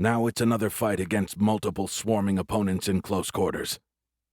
Now it's another fight against multiple swarming opponents in close quarters.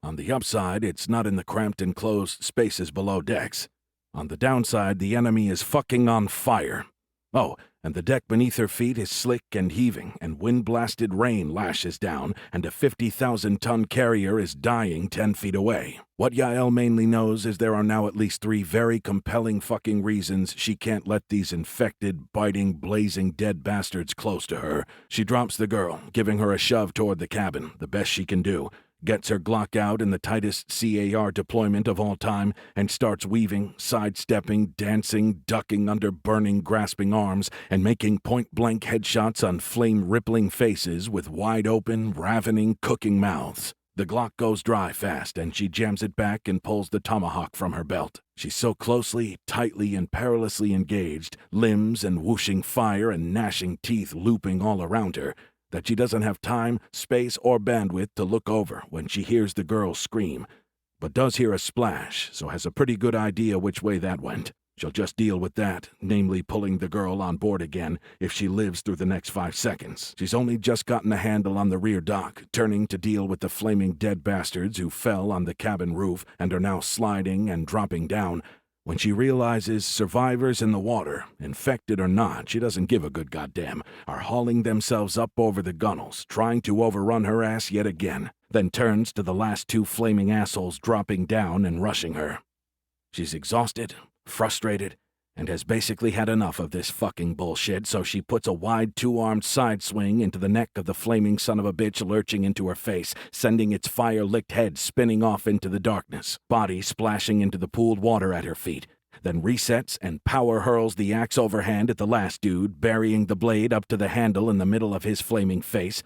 On the upside, it's not in the cramped enclosed spaces below decks. On the downside, the enemy is fucking on fire. Oh, and the deck beneath her feet is slick and heaving, and wind-blasted rain lashes down, and a 50,000-ton carrier is dying 10 feet away. What Yael mainly knows is there are now at least 3 very compelling fucking reasons she can't let these infected, biting, blazing dead bastards close to her. She drops the girl, giving her a shove toward the cabin, the best she can do, gets her Glock out in the tightest CAR deployment of all time, and starts weaving, sidestepping, dancing, ducking under burning, grasping arms, and making point-blank headshots on flame-rippling faces with wide-open, ravening, cooking mouths. The Glock goes dry fast, and she jams it back and pulls the tomahawk from her belt. She's so closely, tightly, and perilously engaged, limbs and whooshing fire and gnashing teeth looping all around her, that she doesn't have time, space, or bandwidth to look over when she hears the girl scream, but does hear a splash, so has a pretty good idea which way that went. She'll just deal with that, namely pulling the girl on board again if she lives through the next 5 seconds. She's only just gotten a handle on the rear dock, turning to deal with the flaming dead bastards who fell on the cabin roof and are now sliding and dropping down, when she realizes survivors in the water, infected or not, she doesn't give a good goddamn, are hauling themselves up over the gunnels, trying to overrun her ass yet again, then turns to the last 2 flaming assholes dropping down and rushing her. She's exhausted, frustrated, and has basically had enough of this fucking bullshit, so she puts a wide 2-armed side swing into the neck of the flaming son of a bitch lurching into her face, sending its fire-licked head spinning off into the darkness, body splashing into the pooled water at her feet, then resets and power hurls the axe overhand at the last dude, burying the blade up to the handle in the middle of his flaming face,